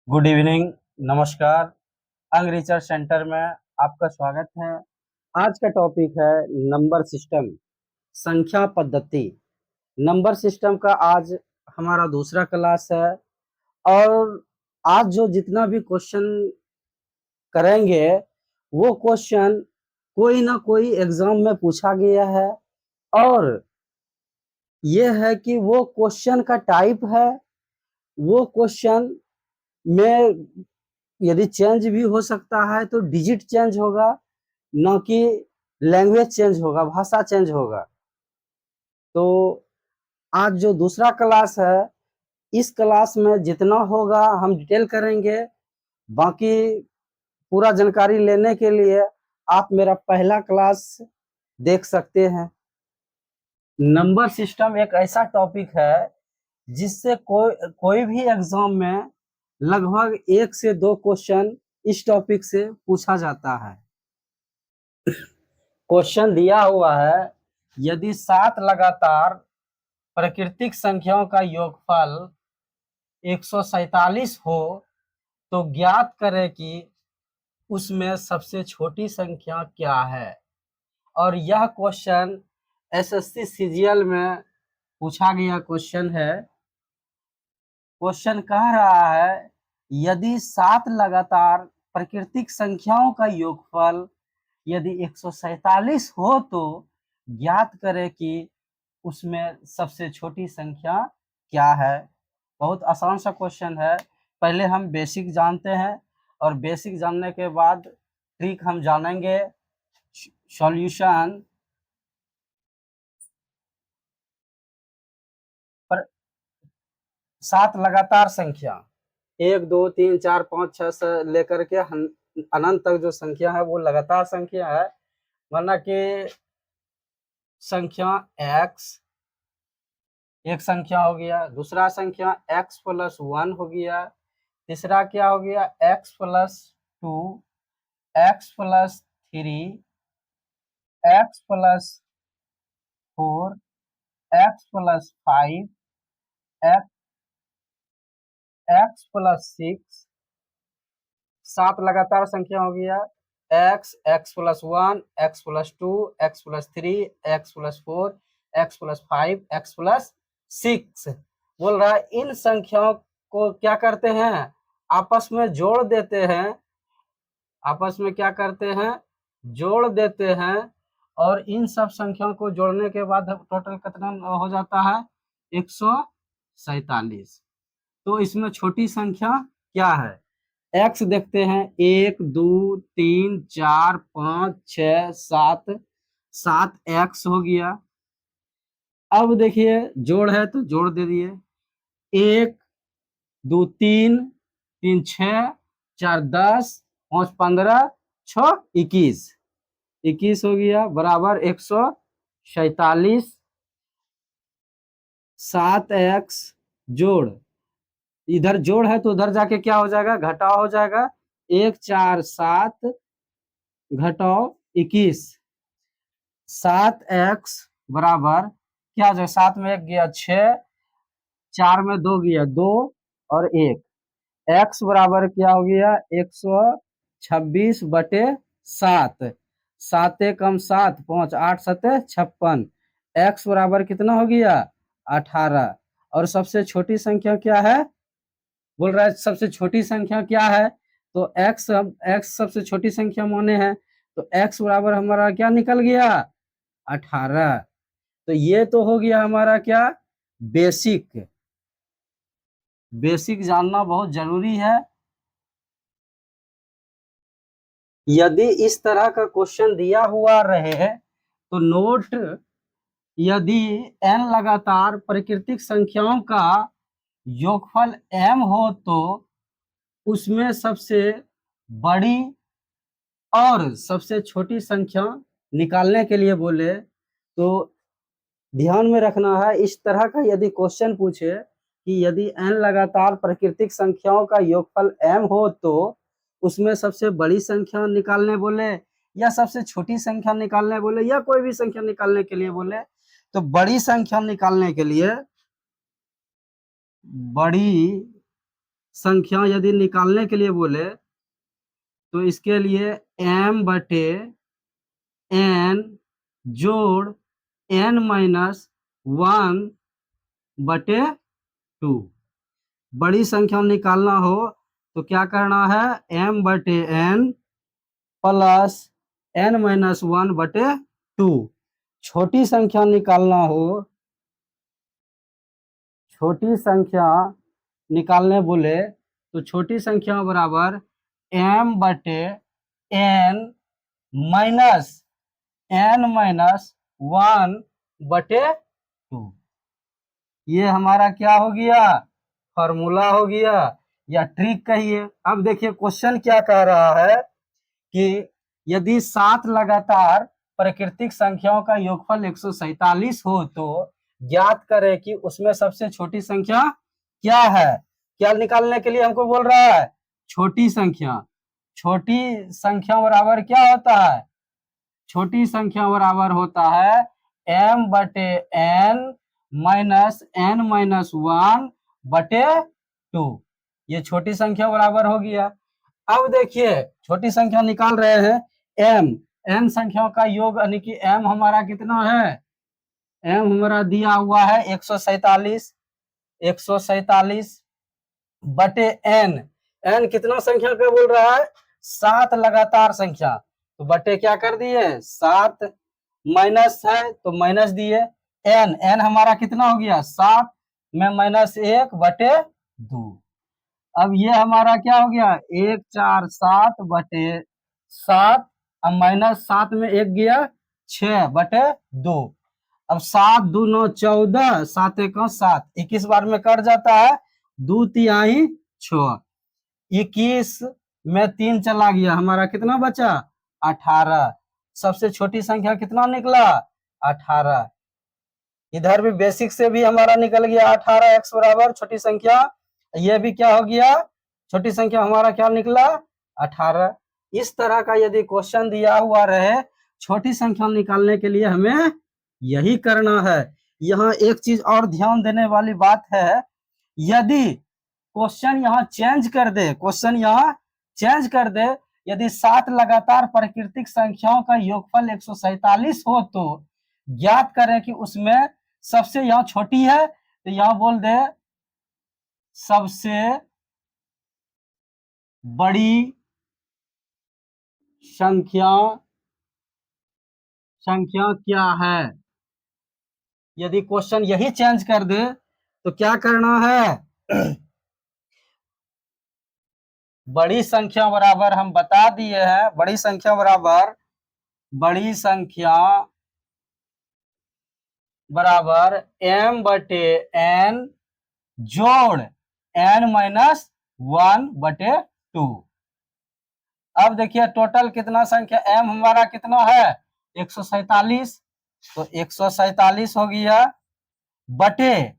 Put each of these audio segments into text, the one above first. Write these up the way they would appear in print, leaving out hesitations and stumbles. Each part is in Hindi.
Good evening. नमस्कार। अंग रिसर्च सेंटर में आपका स्वागत है। आज का टॉपिक है नंबर सिस्टम, संख्या पद्धति। नंबर सिस्टम का आज हमारा दूसरा क्लास है और आज जो जितना भी क्वेश्चन करेंगे वो क्वेश्चन कोई ना कोई एग्जाम में पूछा गया है और ये है कि वो क्वेश्चन का टाइप है, वो क्वेश्चन में यदि चेंज भी हो सकता है तो डिजिट चेंज होगा, न कि लैंग्वेज चेंज होगा, भाषा चेंज होगा। तो आज जो दूसरा क्लास है, इस क्लास में जितना होगा हम डिटेल करेंगे। बाकी पूरा जानकारी लेने के लिए आप मेरा पहला क्लास देख सकते हैं। नंबर सिस्टम एक ऐसा टॉपिक है जिससे कोई भी एग्जाम में लगभग 1 से 2 क्वेश्चन इस टॉपिक से पूछा जाता है। क्वेश्चन दिया हुआ है, यदि 7 लगातार प्राकृतिक संख्याओं का योगफल 147 हो तो ज्ञात करें कि उसमें सबसे छोटी संख्या क्या है। और यह क्वेश्चन एसएससी सीजीएल में पूछा गया क्वेश्चन है। क्वेश्चन कह रहा है, यदि 7 लगातार प्राकृतिक संख्याओं का योगफल यदि 147 हो तो ज्ञात करें कि उसमें सबसे छोटी संख्या क्या है। बहुत आसान सा क्वेश्चन है। पहले हम बेसिक जानते हैं और बेसिक जानने के बाद ट्रिक हम जानेंगे। सॉल्यूशन पर 7 लगातार संख्या 1 2 3 4 5 6 से लेकर के अनंत तक जो संख्या है वो लगातार संख्या है। वरना कि संख्या x एक संख्या हो गया, दूसरा संख्या x+1 हो गया, तीसरा क्या हो गया x+2, x+3, x+4, x+5, x+6। 7 लगातार संख्या हो गया x, x+1, x+2, x+3, x+4, x+5, x+6। बोल रहा है इन संख्याओं को क्या करते हैं, आपस में जोड़ देते हैं। आपस में क्या करते हैं, जोड़ देते हैं। और इन सब संख्याओं को जोड़ने के बाद टोटल कितना हो जाता है, 147। तो इसमें छोटी संख्या क्या है, एक्स देखते हैं, 1 2 3 4 5 6 7, 7 एक्स हो गया। अब देखिए जोड़ है तो जोड़ दे दिए, 1 2 3 3 6 4 10 5 15 6 21, 21 हो गया बराबर 147। 7 एक्स जोड़, इधर जोड़ है तो उधर जाके क्या हो जाएगा, घटाव हो जाएगा। 1 4 7 घटाव 21, 7 एक्स बराबर क्या हो जाएगा, 7 में 1 गया 6, 4 में 2 गया 2 और 1, एक्स बराबर क्या हो गया 126/7। 7 कम 7 5 8 7 56, एक्स बराबर कितना हो गया 18। और सबसे छोटी संख्या क्या है, बोल रहा है सबसे छोटी संख्या क्या है, तो एक्स सबसे छोटी संख्या माने हैं, तो एक्स बराबर हमारा क्या निकल गया 18। तो ये तो हो गया हमारा क्या, बेसिक। बेसिक जानना बहुत जरूरी है। यदि इस तरह का क्वेश्चन दिया हुआ रहे तो नोट, यदि n लगातार प्राकृतिक संख्याओं का योगफल m हो तो उसमें सबसे बड़ी और सबसे छोटी संख्या निकालने के लिए बोले तो ध्यान में रखना है, इस तरह का यदि क्वेश्चन पूछे कि यदि n लगातार प्राकृतिक संख्याओं का योगफल m हो तो उसमें सबसे बड़ी संख्या निकालने बोले या सबसे छोटी संख्या निकालने बोले या कोई भी संख्या निकालने के लिए बोले, तो बड़ी संख्या निकालने के लिए बड़ी संख्या यदि निकालने के लिए बोले तो इसके लिए m बटे n जोड़ n माइनस 1 बटे 2। बड़ी संख्या निकालना हो तो क्या करना है, m बटे n प्लस n माइनस 1 बटे 2। छोटी संख्या निकालना हो, छोटी संख्या निकालने बोले तो छोटी संख्या बराबर m बटे n माइनस 1 बटे 2। ये हमारा क्या हो गया, फॉर्मूला हो गया या ट्रिक कहिए। अब देखिए क्वेश्चन क्या कह रहा है कि यदि 7 लगातार प्राकृतिक संख्याओं का योगफल 147 हो तो ज्ञात करें कि उसमें सबसे छोटी संख्या क्या है। क्या निकालने के लिए हमको बोल रहा है, छोटी संख्या। छोटी संख्या बराबर क्या होता है, छोटी संख्या बराबर होता है m बटे n माइनस 1 बटे 2। ये छोटी संख्या बराबर हो गया। अब देखिए छोटी संख्या निकाल रहे हैं, m n संख्याओं का योग यानी कि m हमारा कितना है, m हमारा दिया हुआ है 147 बटे n। n कितना संख्या का बोल रहा है, 7 लगातार संख्या, तो बटे क्या कर दिए 7, माइनस है तो माइनस दिए। n हमारा कितना हो गया 7 में माइनस 1 बटे 2। अब ये हमारा क्या हो गया 147 बटे 7, अब माइनस 7 में 1 गया 6 बटे 2। अब 7 2 9 14, 7 1 7, 21 बार में कट जाता है, 2 तिहाई 6, 21 में 3 चला गया, हमारा कितना बचा 18। सबसे छोटी संख्या कितना निकला 18। इधर भी बेसिक से भी हमारा निकल गया 18 x बराबर छोटी संख्या। ये भी क्या हो गया, छोटी संख्या हमारा क्या निकला 18। इस तरह का यदि क्वेश्चन दिया हुआ रहे, छोटी संख्या निकालने के लिए हमें यही करना है। यहाँ एक चीज और ध्यान देने वाली बात है, यदि क्वेश्चन यहाँ चेंज कर दे, क्वेश्चन यहाँ चेंज कर दे, यदि 7 लगातार प्राकृतिक संख्याओं का योगफल 147 हो तो ज्ञात करें कि उसमें सबसे यहाँ छोटी है, तो यहाँ बोल दे सबसे बड़ी संख्या क्या है। यदि क्वेश्चन यही चेंज कर दे तो क्या करना है बड़ी संख्या बराबर हम बता दिए हैं, बड़ी संख्या बराबर m बटे n जोड़ n माइनस 1 बटे 2। अब देखिए टोटल कितना संख्या m हमारा कितना है 147, तो 147 हो गया बटे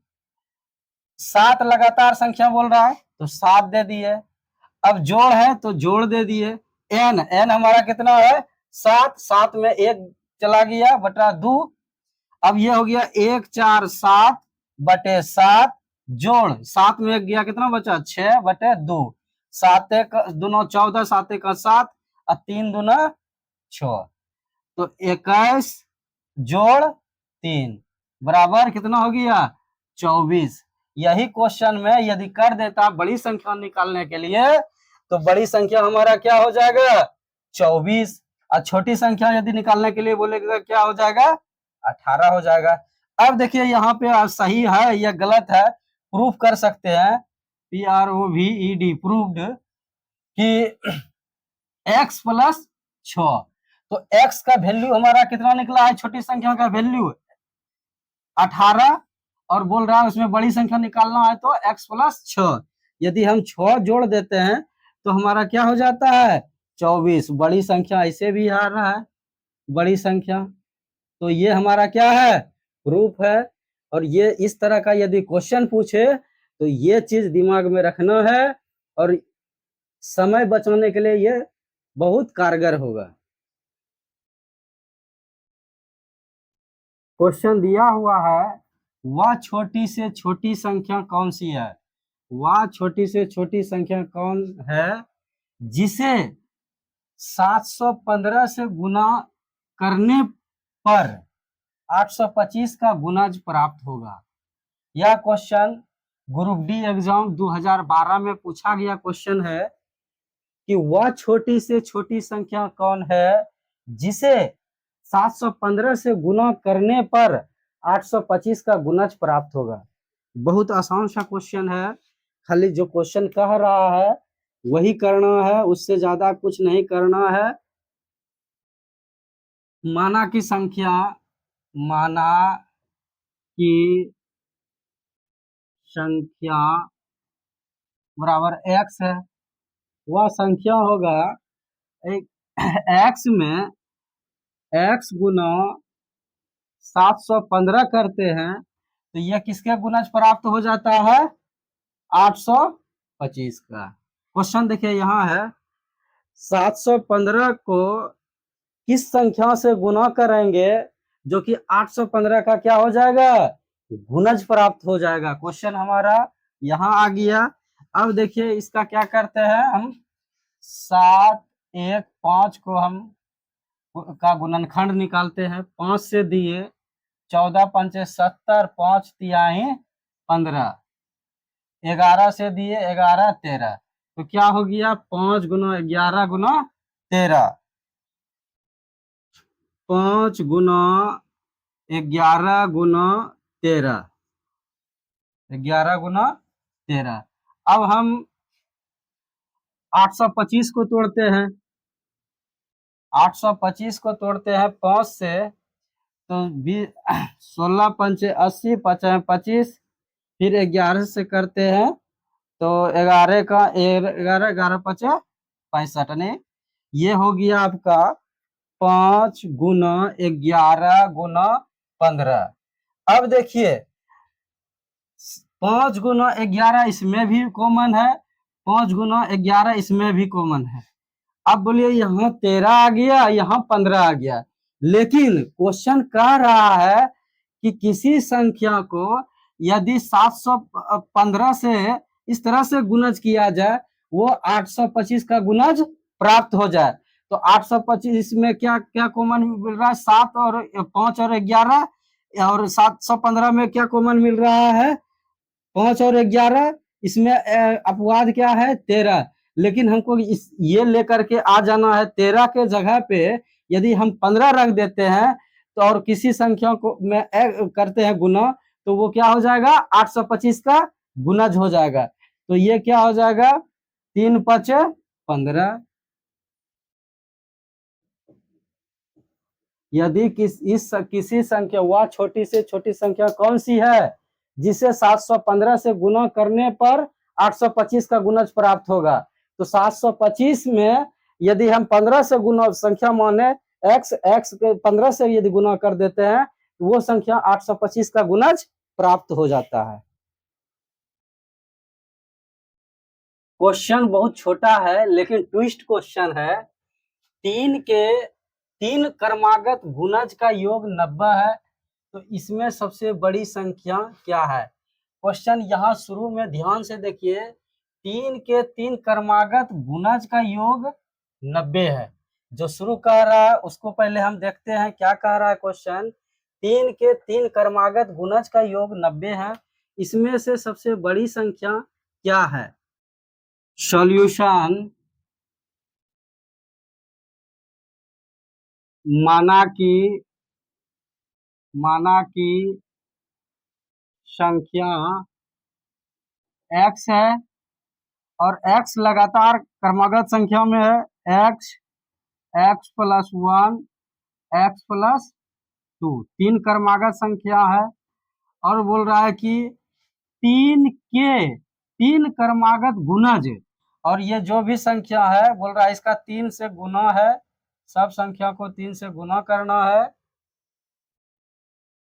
7 लगातार संख्या बोल रहा है तो 7 दे दिए। अब जोड़ है तो जोड़ दे दिए। n हमारा कितना है 7, 7 में 1 चला गया बटा 2। अब ये हो गया 1 4 7 बटे 7 जोड़ 7 में 1 गया कितना बचा 6 बटे 2। 7 1 2 9 14, 7 1 7 और 3 2 9 6, तो 21 जोड़ 3 बराबर कितना हो गया 24। यही क्वेश्चन में यदि कर देता बड़ी संख्या निकालने के लिए तो बड़ी संख्या हमारा क्या हो जाएगा 24, और छोटी संख्या यदि निकालने के लिए बोलेगा क्या हो जाएगा 18 हो जाएगा। अब देखिए यहाँ पे सही है या गलत है प्रूफ कर सकते हैं, PROVED प्रूव्ड कि x प्लस 6, तो x का वैल्यू हमारा कितना निकला है, छोटी संख्या का वैल्यू 18, और बोल रहा है उसमें बड़ी संख्या निकालना है तो x प्लस 6। यदि हम 6 जोड़ देते हैं तो हमारा क्या हो जाता है 24। बड़ी संख्या ऐसे भी आ रहा है बड़ी संख्या, तो ये हमारा क्या है प्रूफ है। और ये इस तरह का यदि क्वेश्चन पूछे तो ये चीज दिमाग में रखना है और समय बचाने के लिए ये बहुत कारगर होगा। क्वेश्चन दिया हुआ है वह छोटी से छोटी संख्या कौन सी है, वह छोटी से छोटी संख्या कौन है जिसे 715 से गुना करने पर 825 का गुणज प्राप्त होगा। यह क्वेश्चन ग्रुप डी एग्जाम 2012 में पूछा गया क्वेश्चन है कि वह छोटी से छोटी संख्या कौन है जिसे 715 से गुना करने पर 825 का गुणज प्राप्त होगा। बहुत आसान सा क्वेश्चन है, खाली जो क्वेश्चन कह रहा है वही करना है, उससे ज्यादा कुछ नहीं करना है। माना की संख्या, माना की संख्या बराबर x है, वह संख्या होगा एक x में x गुना 715 करते हैं तो यह किसके गुणज प्राप्त हो जाता है 825 का। क्वेश्चन देखिए यहाँ है 715 को किस संख्या से गुना करेंगे जो कि 815 का क्या हो जाएगा गुणज प्राप्त हो जाएगा। क्वेश्चन हमारा यहाँ आ गया। अब देखिए इसका क्या करते हैं हम, 7 1 5 को हम का गुणनखंड निकालते हैं। 5 से दिए 14 पंचे 70, 5 तिहाई 15, 11 से दिए 11 13, तो क्या हो गया 5 गुना 11 गुना 13, 5 गुना 11 गुना 13, 11 गुना 13। अब हम 825 को तोड़ते हैं, 825 को तोड़ते हैं 5 से, तो 16 पंचे 80, 5 25, फिर 11 से करते हैं तो 11 का 11, 11 पचे 65, नहीं ये हो गया आपका 5 गुना 11 गुना 15। अब देखिए 5 गुना 11 इसमें भी कॉमन है, 5 गुना 11 इसमें भी कॉमन है। अब बोलिए यहाँ 13 आ गया, यहाँ 15 आ गया, लेकिन क्वेश्चन कह रहा है कि किसी संख्या को यदि 715 से इस तरह से गुणज किया जाए वो 825 का गुणज प्राप्त हो जाए, तो 825 में क्या क्या कॉमन मिल रहा है 7 और 5 और 11, और 715 में क्या कॉमन मिल रहा है 5 और 11, इसमें अपवाद क्या है 13, लेकिन हमको ये लेकर के आ जाना है 13 के जगह पे यदि हम 15 रख देते हैं तो और किसी संख्या को में करते हैं गुना तो वो क्या हो जाएगा 825 का गुणज हो जाएगा। तो ये क्या हो जाएगा 3 5 15। यदि किसी संख्या वह छोटी से छोटी संख्या कौन सी है जिसे 715 से गुना करने पर 825 का गुणज प्राप्त होगा, तो 725 में यदि हम 15 से गुना संख्या माने x के 15 से यदि गुना कर देते हैं तो वो संख्या 825 का गुणज प्राप्त हो जाता है। क्वेश्चन बहुत छोटा है लेकिन ट्विस्ट क्वेश्चन है। 3 क्रमागत गुणज का योग 90 है, तो इसमें सबसे बड़ी संख्या क्या है। क्वेश्चन यहाँ शुरू में ध्यान से देखिए, 3 क्रमागत गुणज का योग 90 है। जो शुरू कह रहा है उसको पहले हम देखते हैं क्या कह रहा है क्वेश्चन। 3 क्रमागत गुणज का योग 90 है, इसमें से सबसे बड़ी संख्या क्या है। सॉल्यूशन, माना की संख्या x है और x लगातार क्रमागत संख्या में है, x प्लस 1 x प्लस 2, 3 क्रमागत संख्या है और बोल रहा है कि 3 क्रमागत गुणज, और ये जो भी संख्या है बोल रहा है इसका 3 से गुना है, सब संख्या को 3 से गुना करना है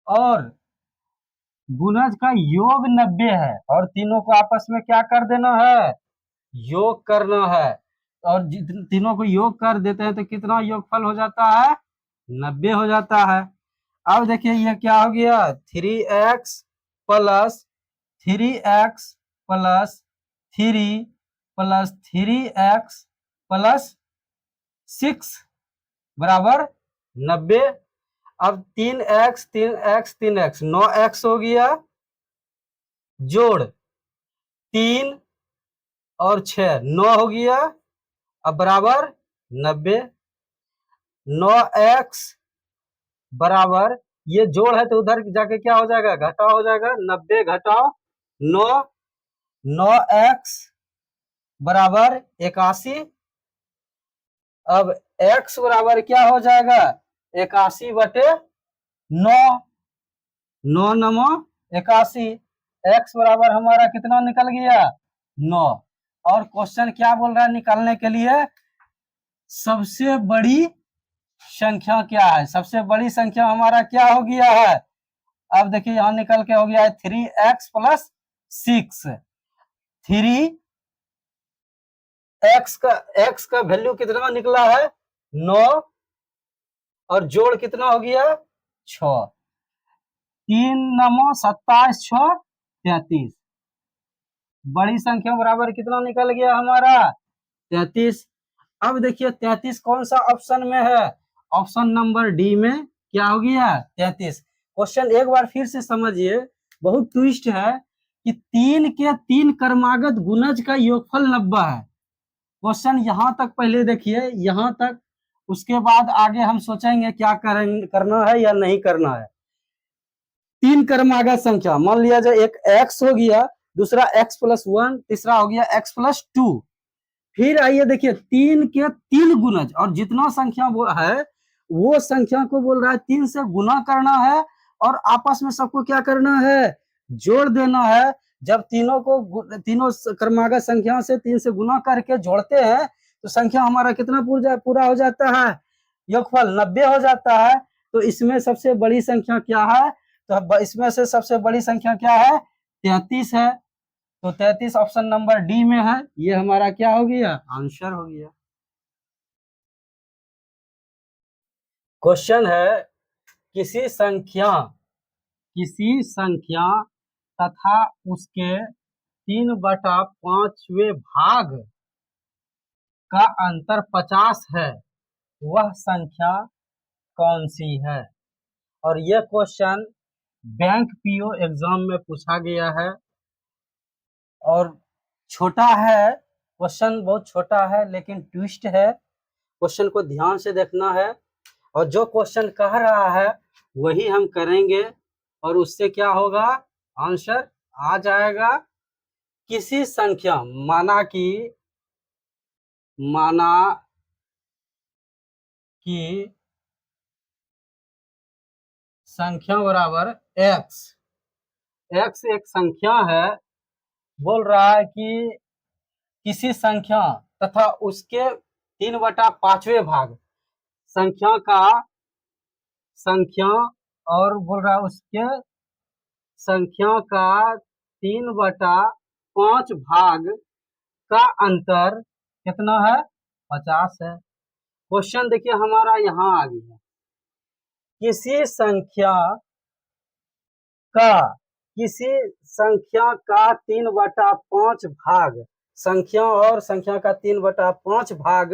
और गुणज का योग 90 है और तीनों को आपस में क्या कर देना है योग करना है, और तीनों को योग कर देते हैं तो कितना योगफल हो जाता है 90 हो जाता है। अब देखिए ये क्या हो गया 3x plus 3x plus 3 plus 6 बराबर 90। अब 3x 3x 3x 9x हो गया, जोड़ 3 और 6 9 हो गया, अब बराबर 90। 9x बराबर, ये जोड़ है तो उधर जाके क्या हो जाएगा, घटाव हो जाएगा, 90 घटाव 9, 9x बराबर 81। अब x बराबर क्या हो जाएगा, 81 बटे 9, 9 नमो 81, x बराबर हमारा कितना निकल गया, 9। और क्वेश्चन क्या बोल रहा है निकालने के लिए, सबसे बड़ी संख्या क्या है, सबसे बड़ी संख्या हमारा क्या हो गया है। अब देखिए यहां निकल के हो गया है 3x प्लस 6। 3x का वैल्यू कितना निकला है, 9, और जोड़ कितना हो गया 6, 3 9 27 6 33। बड़ी संख्या बराबर कितना निकल गया हमारा, 33। अब देखिए 33 कौन सा ऑप्शन में है, ऑप्शन नंबर डी में क्या हो गया 33। क्वेश्चन एक बार फिर से समझिए, बहुत ट्विस्ट है कि 3 के 3 क्रमागत गुणज का योगफल 90 है। क्वेश्चन यहां तक पहले देखिए, यहां तक, उसके बाद आगे हम सोचेंगे क्या करना है या नहीं करना है। 3 क्रमागत संख्या मान लिया जाए, एक x हो गया, दूसरा x प्लस 1, तीसरा हो गया x प्लस 2। फिर आइए देखिए 3 के 3 गुणज, और जितना संख्या वो है वो संख्या को बोल रहा है 3 से गुना करना है और आपस में सबको क्या करना है, जोड़ देना है। जब तीनों क्रमागत संख्या से 3 से गुना करके जोड़ते हैं तो संख्या हमारा कितना पूरा हो जाता है, योगफल 90 हो जाता है। तो इसमें सबसे बड़ी संख्या क्या है, तो इसमें से सबसे बड़ी संख्या क्या है, 33 है। तो 33 ऑप्शन नंबर डी में है, ये हमारा क्या हो गया, आंसर हो गया। क्वेश्चन है, किसी संख्या तथा उसके 3/5वें भाग का अंतर 50 है, वह संख्या कौन सी है। और यह क्वेश्चन बैंक पीओ एग्जाम में पूछा गया है और छोटा है, क्वेश्चन बहुत छोटा है लेकिन ट्विस्ट है। क्वेश्चन को ध्यान से देखना है और जो क्वेश्चन कह रहा है वही हम करेंगे और उससे क्या होगा, आंसर आ जाएगा। किसी संख्या, माना कि संख्या बराबर x एक संख्या है, बोल रहा है कि किसी संख्या तथा उसके 3/5वें भाग संख्या और बोल रहा है उसके संख्या का 3/5 भाग का अंतर कितना है, 50 है। क्वेश्चन देखिए हमारा यहाँ आ गया, किसी संख्या का 3/5 भाग, संख्या और संख्या का 3/5 भाग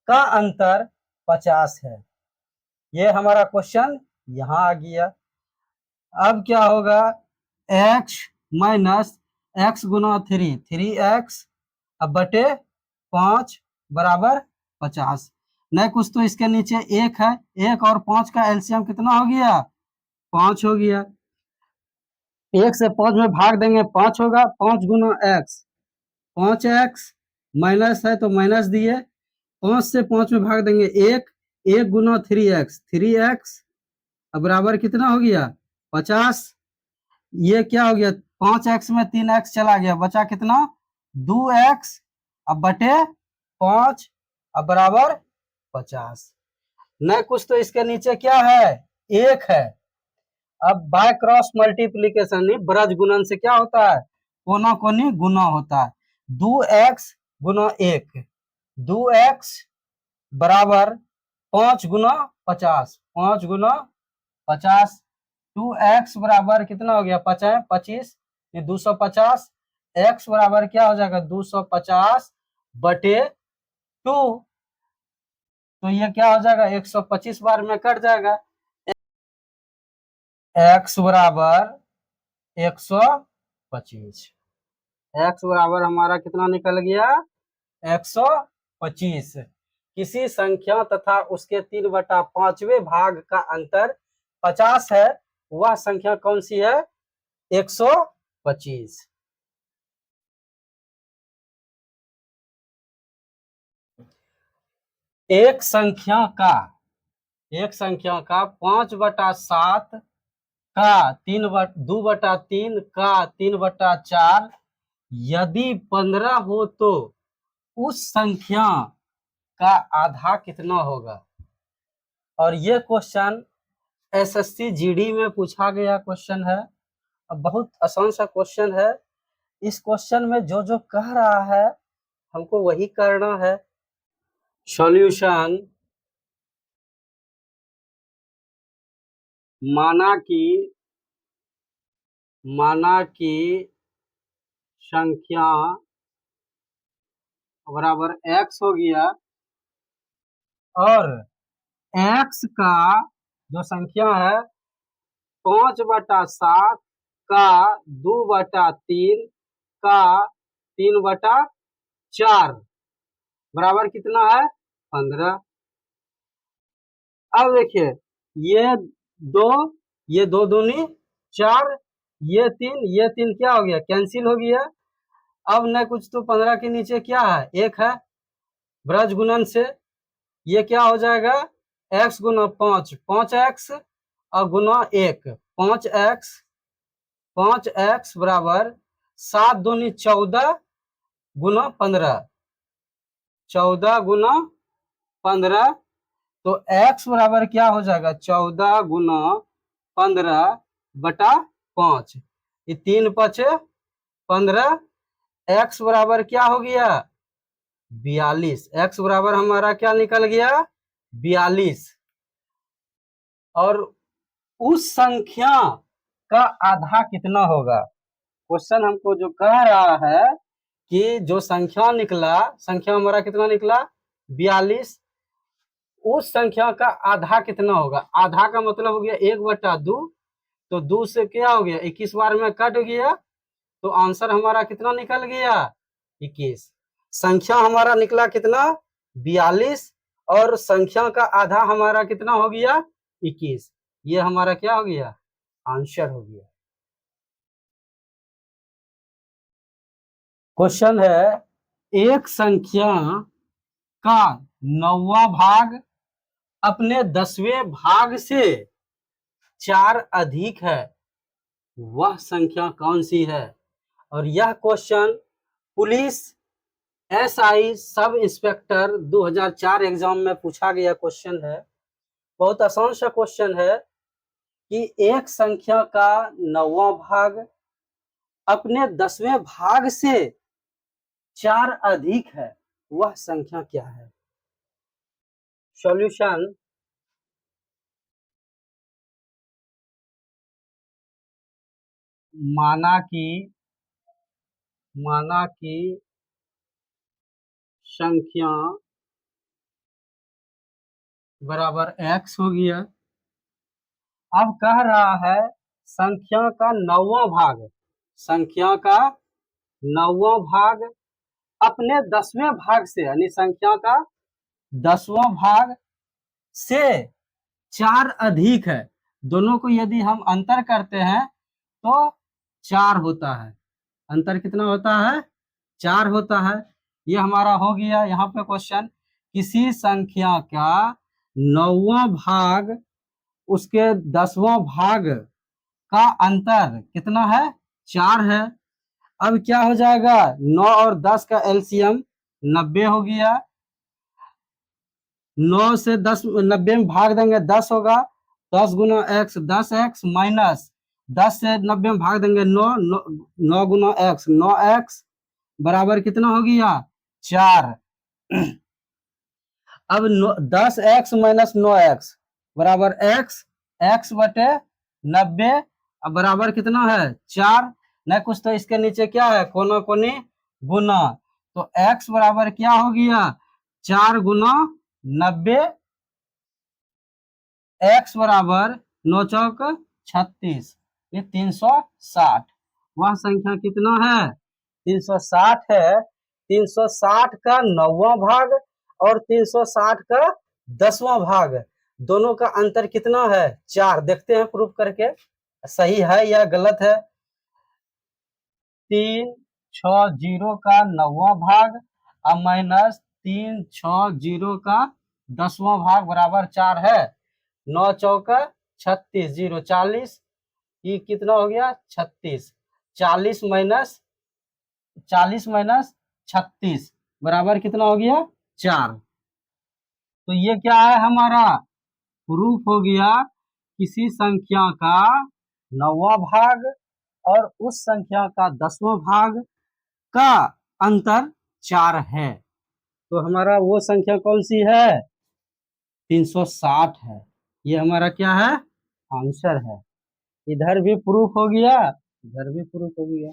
का अंतर 50 है। ये हमारा क्वेश्चन यहाँ आ गया। अब क्या होगा, x माइनस एक्स गुना 3x अब बटे 5 बराबर 50। नहीं कुछ तो इसके नीचे 1 है, 1 और 5 का एलसीएम कितना हो गया, 5 हो गया। 1 से 5 में भाग देंगे 5 होगा, 5 गुना x 5x, माइनस है तो माइनस दिए, 5 से 5 में भाग देंगे 1 गुना 3x अब बराबर कितना हो गया 50। ये क्या हो गया, 5x में 3x चला गया, बचा कितना 2x अब बटे 5 अब बराबर 50। नहीं कुछ तो इसके नीचे क्या है, 1 है। अब बाय क्रॉस मल्टीप्लीकेशन ब्रज गुणन से क्या होता है, कोना कोनी गुना होता है। 2x गुना 1, 2x बराबर 5 गुना 50, 5 गुना 50, 2x बराबर कितना हो गया 25, ये 250, x बराबर क्या हो जाएगा 250 बटे 2, तो ये क्या हो जाएगा 125 बार में कट जाएगा। x बराबर 125, x बराबर हमारा कितना निकल गया 125। किसी संख्या तथा उसके 3/5वें भाग का अंतर 50 है, वह संख्या कौन सी है 125। एक संख्या का 5/7 का 2/3 का 3/4 यदि 15 हो तो उस संख्या का आधा कितना होगा। और ये क्वेश्चन एसएससी जीडी में पूछा गया क्वेश्चन है। अब बहुत आसान सा क्वेश्चन है। इस क्वेश्चन में जो जो कह रहा है हमको वही करना है। सॉल्यूशन, माना कि संख्या बराबर x हो गया और x का जो संख्या है 5/7 का 2/3 का 3/4 बराबर कितना है 15। अब देखिए ये दो, ये दो दूनी 4, ये तीन क्या हो गया कैंसिल हो गया। अब न कुछ तो 15 के नीचे क्या है एक है, ब्रज गुणन से ये क्या हो जाएगा x गुना 5, 5x और गुना 1, 5x बराबर 7 दूनी 14 गुना 15, 14 गुना 15, तो x बराबर क्या हो जाएगा 14 गुना 15/5, ये 3 5 15, x बराबर क्या हो गया 42। x बराबर हमारा क्या निकल गया 42। और उस संख्या का आधा कितना होगा। क्वेश्चन हमको जो कह रहा है कि जो संख्या निकला, संख्या हमारा कितना निकला 42, उस संख्या का आधा कितना होगा। आधा का मतलब हो गया 1/2, तो 2 से क्या हो गया 21 बार में कट गया, तो आंसर हमारा कितना निकल गया 21। संख्या हमारा निकला कितना 42 और संख्या का आधा हमारा कितना हो गया 21। ये हमारा क्या हो गया आंसर हो गया। क्वेश्चन है एक संख्या का 9वां भाग अपने 10वें भाग से 4 अधिक है, वह संख्या कौन सी है। और यह question police SI sub inspector 2004 exam में पूछा गया क्वेश्चन है। बहुत आसान सा क्वेश्चन है कि एक संख्या का 9वां भाग अपने 10वें भाग से 4 अधिक है, वह संख्या क्या है। सॉल्यूशन, माना कि संख्या बराबर x हो गया। अब कह रहा है संख्या का 9वां भाग, संख्या का 9वां भाग अपने 10वें भाग से, यानी संख्या का 10वां भाग से 4 अधिक है। दोनों को यदि हम अंतर करते हैं तो 4 होता है। अंतर कितना होता है 4 होता है। ये हमारा हो गया यहाँ पे क्वेश्चन। किसी संख्या का 9वां भाग उसके 10वां भाग का अंतर कितना है 4 है। अब क्या हो जाएगा 9 और 10 का एलसीएम 90 हो गया। 9 से 10 90 में भाग देंगे 10 होगा, 10 गुना x 10x माइनस 10 से 90 में भाग देंगे 9, 9 गुना x 9x बराबर कितना हो गया 4। अब 10x माइनस 9x बराबर x, x बटे 90 अब बराबर कितना है 4। न कुछ तो इसके नीचे क्या है, कोना कोनी गुना। तो x बराबर क्या हो गया, 4 गुना 90, x बराबर 9 चौक 36, ये 360। वह संख्या कितना है, 360 है। 360 का 9वां भाग और 360 का 10वां भाग, दोनों का अंतर कितना है, 4। देखते हैं प्रूफ करके सही है या गलत है। 360 का 9वां भाग और माइनस 360 का 10वां भाग बराबर 4 है। 9 चौका 36, 0 40, ये कितना हो गया 36। 40 माइनस 36 बराबर कितना हो गया 4। तो ये क्या है हमारा प्रूफ हो गया, किसी संख्या का 9वां भाग और उस संख्या का 10वां भाग का अंतर 4 है। तो हमारा वो संख्या कौन सी है, 360 है। ये हमारा क्या है, आंसर है। इधर भी प्रूफ हो गया, इधर भी प्रूफ हो गया।